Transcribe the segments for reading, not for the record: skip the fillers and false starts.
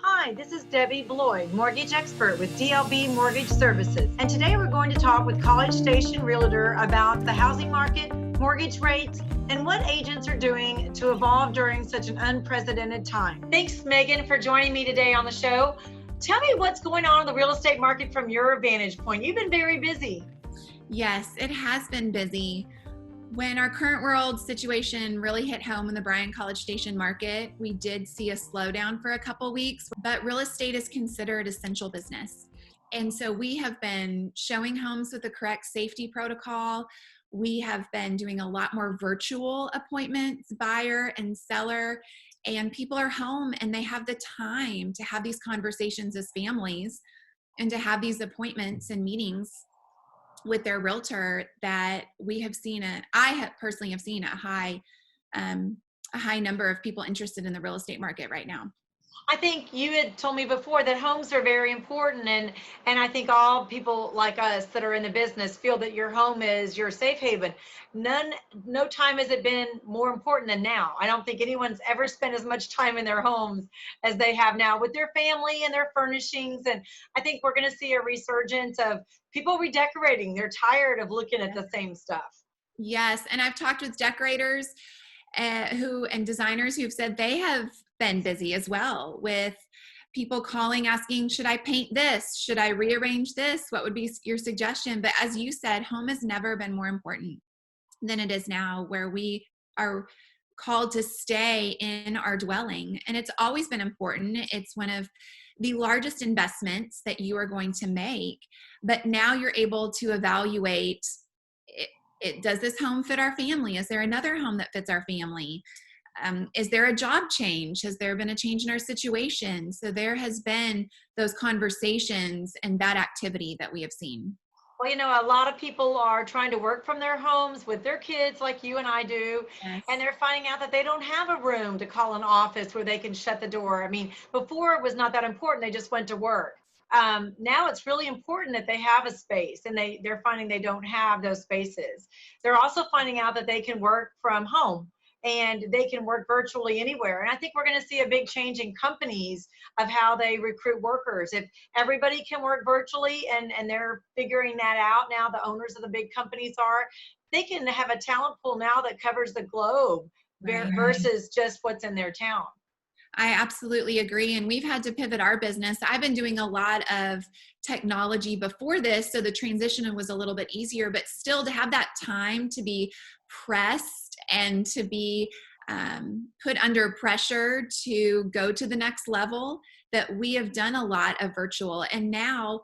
Hi, this is Debbie Bloyd, mortgage expert with DLB Mortgage Services. And today we're going to talk with College Station Realtor about the housing market, mortgage rates, and what agents are doing to evolve during such an unprecedented time. Thanks, Megan, for joining me today on the show. Tell me what's going on in the real estate market from your vantage point. You've been very busy. Yes, it has been busy. When our current world situation really hit home in the Bryan College Station market, we did see a slowdown for a couple weeks, but real estate is considered essential business. And so we have been showing homes with the correct safety protocol. We have been doing a lot more virtual appointments, buyer and seller, and people are home and they have the time to have these conversations as families and to have these appointments and meetings with their realtor that we have seen personally have seen a high number of people interested in the real estate market right now. I think you had told me before that homes are very important, and I think all people like us that are in the business feel that your home is your safe haven. No time has it been more important than now. I don't think anyone's ever spent as much time in their homes as they have now with their family and their furnishings. And I think we're going to see a resurgence of people redecorating. They're tired of looking at the same stuff. Yes, and I've talked with decorators and designers who've said they have been busy as well with people calling asking, should I paint this? Should I rearrange this? What would be your suggestion? But as you said, home has never been more important than it is now, where we are called to stay in our dwelling. And it's always been important. It's one of the largest investments that you are going to make. But now you're able to evaluate does this home fit our family? Is there another home that fits our family? Is there a job change? Has there been a change in our situation? So there has been those conversations and that activity that we have seen. Well, a lot of people are trying to work from their homes with their kids like you and I do. Yes. And they're finding out that they don't have a room to call an office where they can shut the door. I mean, before it was not that important. They just went to work. Now it's really important that they have a space, and they're finding they don't have those spaces. They're also finding out that they can work from home and they can work virtually anywhere. And I think we're going to see a big change in companies of how they recruit workers. If everybody can work virtually, and they're figuring that out now, the owners of the big companies are, they can have a talent pool now that covers the globe versus just what's in their town. I absolutely agree. And we've had to pivot our business. I've been doing a lot of technology before this, so the transition was a little bit easier, but still to have that time to be pressed and to be put under pressure to go to the next level, that we have done a lot of virtual. And now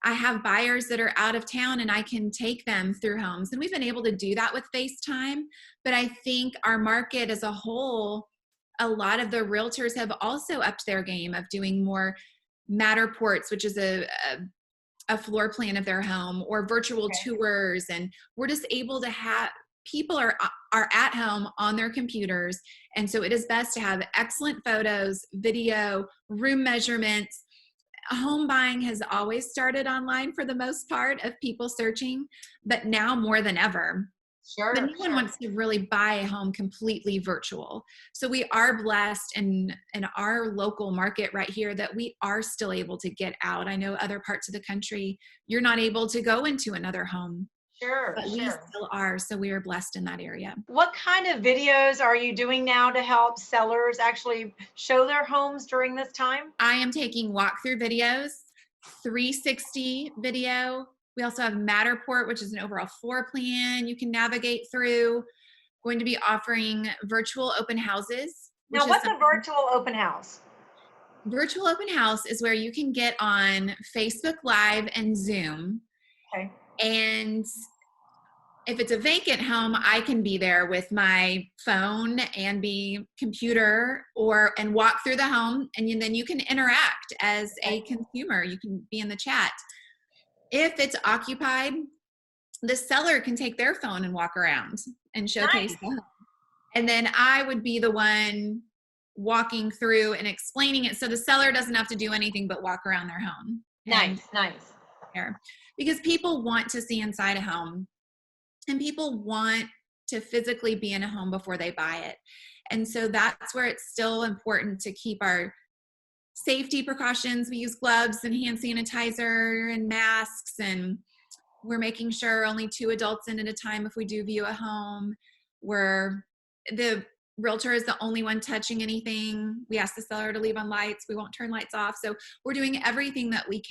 I have buyers that are out of town and I can take them through homes. And we've been able to do that with FaceTime. But I think our market as a whole, a lot of the realtors have also upped their game of doing more Matterports, which is a floor plan of their home, or virtual tours. And we're just able to have people are at home on their computers. And so it is best to have excellent photos, video, room measurements. Home buying has always started online for the most part of people searching, but now more than ever. Sure. But no one wants to really buy a home completely virtual. So we are blessed in our local market right here that we are still able to get out. I know other parts of the country, you're not able to go into another home. Sure. But we still are. So we are blessed in that area. What kind of videos are you doing now to help sellers actually show their homes during this time? I am taking walkthrough videos, 360 video. We also have Matterport, which is an overall floor plan you can navigate through. Going to be offering virtual open houses. Now, what's a virtual open house? Virtual open house is where you can get on Facebook Live and Zoom. Okay. And if it's a vacant home, I can be there with my phone and be computer and walk through the home, and then you can interact as a consumer. You can be in the chat. If it's occupied, the seller can take their phone and walk around and showcase the home. And then I would be the one walking through and explaining it, so the seller doesn't have to do anything but walk around their home. Nice. Because people want to see inside a home, and people want to physically be in a home before they buy it. And so that's where it's still important to keep our safety precautions. We use gloves and hand sanitizer and masks, and we're making sure only 2 adults in at a time if we do view a home. The realtor is the only one touching anything. We ask the seller to leave on lights. We won't turn lights off. So we're doing everything that we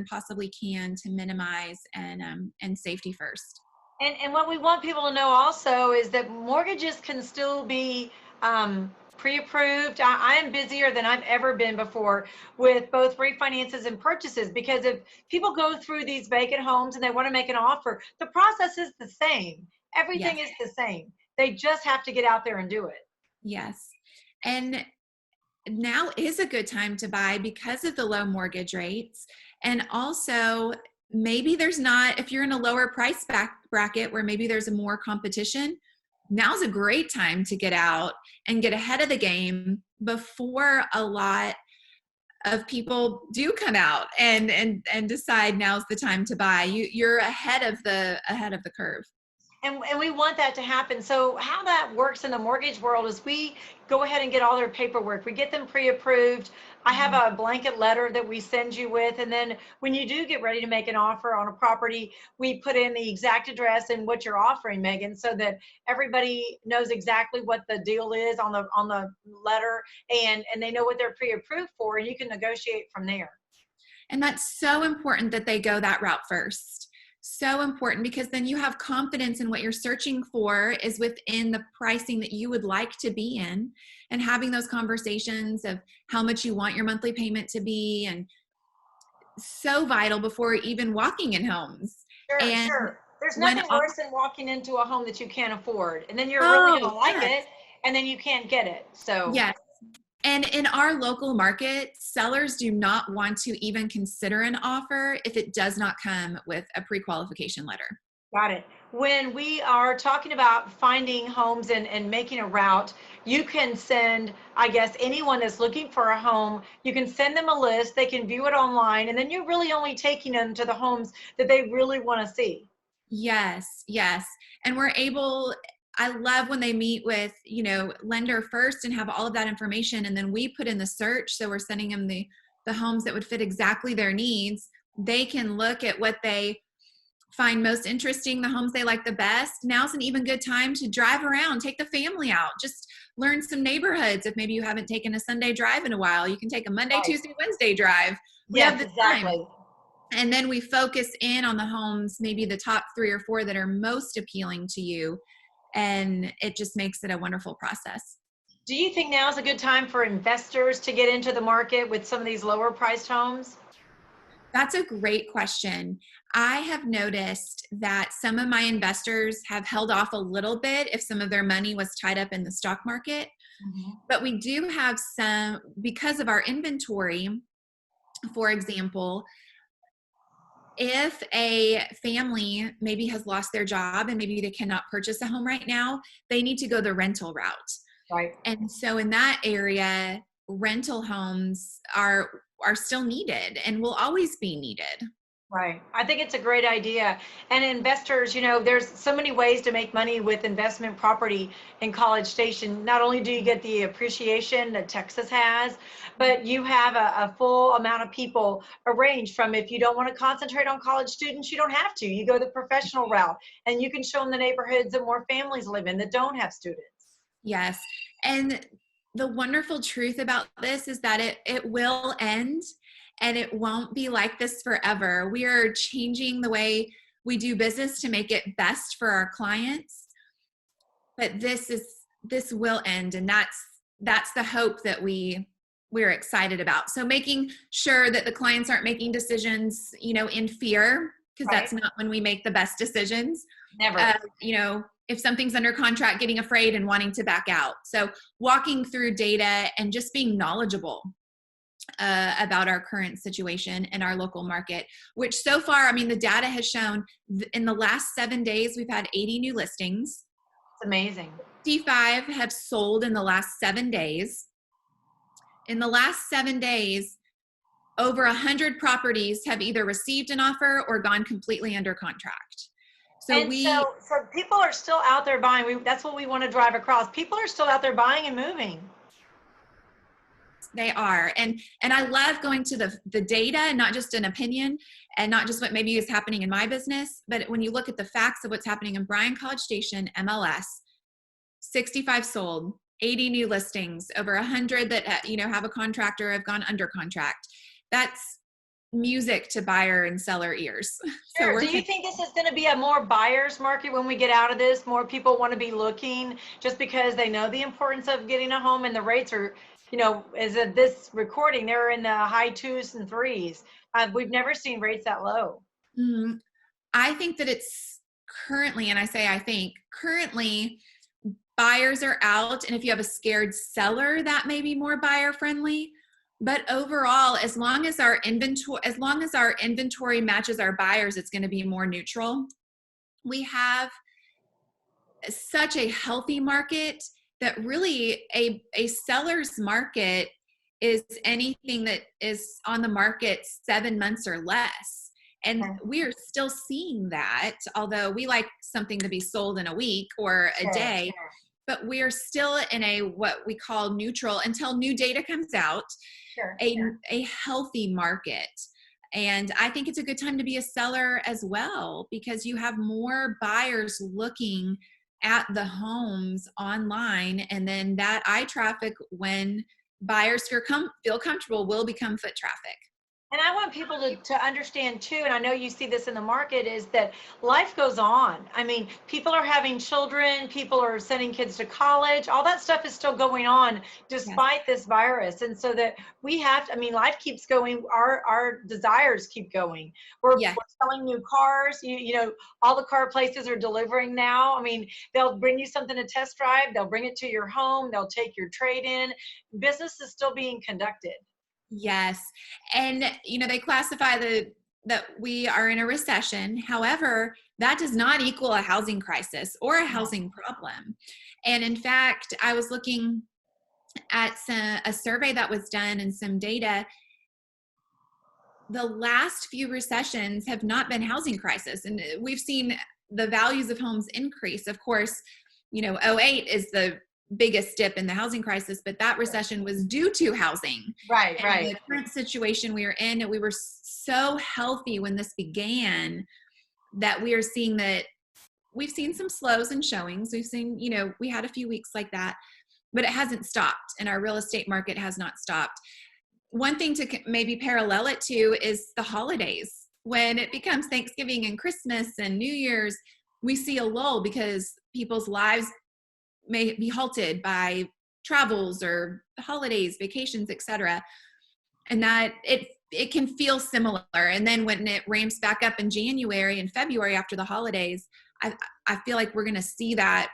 possibly can to minimize and safety first. And what we want people to know also is that mortgages can still be pre-approved. I am busier than I've ever been before with both refinances and purchases, because if people go through these vacant homes and they want to make an offer, the process is the same. Everything Yes. is the same. They just have to get out there and do it. Yes. And now is a good time to buy because of the low mortgage rates. And also, maybe there's not, if you're in a lower price bracket where maybe there's more competition, now's a great time to get out and get ahead of the game before a lot of people do come out and decide now's the time to buy. You're ahead of the curve. And we want that to happen. So how that works in the mortgage world is we go ahead and get all their paperwork. We get them pre-approved. I have a blanket letter that we send you with. And then when you do get ready to make an offer on a property, we put in the exact address and what you're offering, Megan, so that everybody knows exactly what the deal is on the letter, and they know what they're pre-approved for, and you can negotiate from there. And that's so important that they go that route first. So important, because then you have confidence in what you're searching for is within the pricing that you would like to be in, and having those conversations of how much you want your monthly payment to be, and so vital before even walking in homes. Sure. There's nothing worse than walking into a home that you can't afford, and then you're really going to like it, and then you can't get it. So yes. And in our local market, sellers do not want to even consider an offer if it does not come with a pre-qualification letter. Got it. When we are talking about finding homes and making a route, you can send, I guess, anyone that's looking for a home, you can send them a list, they can view it online, and then you're really only taking them to the homes that they really want to see. Yes. And I love when they meet with, lender first and have all of that information. And then we put in the search. So we're sending them the homes that would fit exactly their needs. They can look at what they find most interesting, the homes they like the best. Now's an even good time to drive around, take the family out, just learn some neighborhoods. If maybe you haven't taken a Sunday drive in a while, you can take a Monday, Tuesday, Wednesday drive. We have the time. And then we focus in on the homes, maybe the top 3 or 4 that are most appealing to you. And it just makes it a wonderful process. Do you think now is a good time for investors to get into the market with some of these lower priced homes? That's a great question. I have noticed that some of my investors have held off a little bit if some of their money was tied up in the stock market. But we do have some, because of our inventory, for example, if a family maybe has lost their job and maybe they cannot purchase a home right now, they need to go the rental route. Right. And so in that area, rental homes are still needed and will always be needed. Right. I think it's a great idea. And investors, there's so many ways to make money with investment property in College Station. Not only do you get the appreciation that Texas has, but you have a full amount of people arranged from, if you don't want to concentrate on college students, you don't have to. You go the professional route, and you can show them the neighborhoods that more families live in that don't have students. Yes. And the wonderful truth about this is that it will end. And it won't be like this forever. We are changing the way we do business to make it best for our clients. But this will end, and that's the hope that we're excited about. So making sure that the clients aren't making decisions, in fear, because that's not when we make the best decisions. Never. If something's under contract, getting afraid and wanting to back out. So walking through data and just being knowledgeable about our current situation in our local market, which so far, the data has shown in the last 7 days, we've had 80 new listings. It's amazing. 55 have sold in the last 7 days. In the last 7 days, over 100 properties have either received an offer or gone completely under contract. So people are still out there buying. That's what we want to drive across. People are still out there buying and moving. They are. And I love going to the data, not just an opinion and not just what maybe is happening in my business, but when you look at the facts of what's happening in Bryan College Station, MLS, 65 sold, 80 new listings, over 100 that, have a contract or have gone under contract. That's music to buyer and seller ears. Sure. Do you think this is going to be a more buyer's market when we get out of this? More people want to be looking just because they know the importance of getting a home, and the rates are, as of this recording, they're in the high 2s and 3s. We've never seen rates that low. Mm-hmm. I think that it's currently, and I say I think, currently buyers are out, and if you have a scared seller, that may be more buyer friendly. But overall, as long as our inventory matches our buyers, it's going to be more neutral. We have such a healthy market that really a seller's market is anything that is on the market 7 months or less. And we are still seeing that, although we like something to be sold in a week or a day. Sure. But we're still in a what we call neutral until new data comes out. Sure. A healthy market. And I think it's a good time to be a seller as well, because you have more buyers looking at the homes online, and then that eye traffic, when buyers feel comfortable, will become foot traffic. And I want people to understand too, and I know you see this in the market, is that life goes on. I mean, people are having children, people are sending kids to college, all that stuff is still going on despite this virus. And so that we have to, life keeps going, our desires keep going. We're selling new cars, all the car places are delivering now. They'll bring you something to test drive, they'll bring it to your home, they'll take your trade in. Business is still being conducted. Yes. And, they classify that we are in a recession. However, that does not equal a housing crisis or a housing problem. And in fact, I was looking at a survey that was done and some data. The last few recessions have not been housing crisis. And we've seen the values of homes increase. Of course, 2008 is the biggest dip in the housing crisis, but that recession was due to housing. Right. The current situation we are in, and we were so healthy when this began, that we are seeing that we've seen some slows in showings. We've seen, we had a few weeks like that, but it hasn't stopped, and our real estate market has not stopped. One thing to maybe parallel it to is the holidays. When it becomes Thanksgiving and Christmas and New Year's, we see a lull because people's lives may be halted by travels or holidays, vacations, etc. And that it can feel similar. And then when it ramps back up in January and February after the holidays, I feel like we're going to see that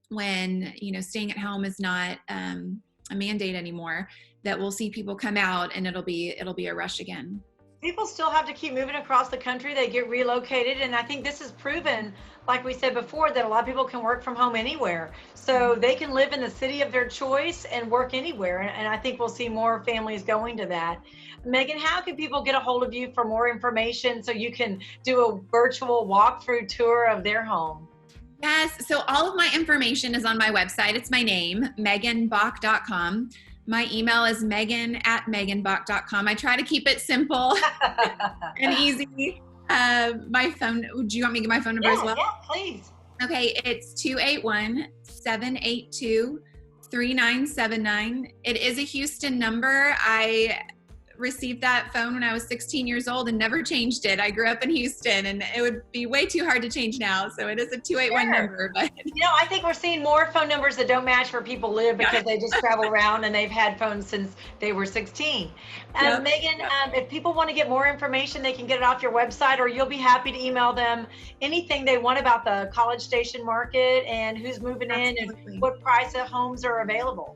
when, staying at home is not a mandate anymore, that we'll see people come out and it'll be a rush again. People still have to keep moving across the country. They get relocated. And I think this has proven, like we said before, that a lot of people can work from home anywhere. So they can live in the city of their choice and work anywhere. And I think we'll see more families going to that. Megan, how can people get a hold of you for more information so you can do a virtual walkthrough tour of their home? Yes. So all of my information is on my website. It's my name, meganbock.com. My email is megan@meganbock.com. I try to keep it simple and easy. My phone, do you want me to get my phone number as well? Yeah, please. Okay, it's 281-782-3979. It is a Houston number. I received that phone when I was 16 years old and never changed it. I grew up in Houston, and it would be way too hard to change now. So it is a 281 number. But I think we're seeing more phone numbers that don't match where people live because they just travel around and they've had phones since they were 16. Megan, if people want to get more information, they can get it off your website, or you'll be happy to email them anything they want about the College Station market and who's moving in and what price of homes are available.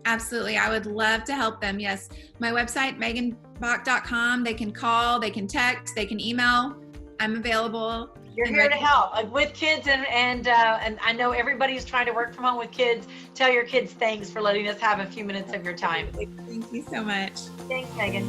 Absolutely. I would love to help them. Yes. My website, meganbock.com. They can call, they can text, they can email. I'm available. You're here to help with kids. And I know everybody's trying to work from home with kids. Tell your kids thanks for letting us have a few minutes of your time. Thank you so much. Thanks, Megan.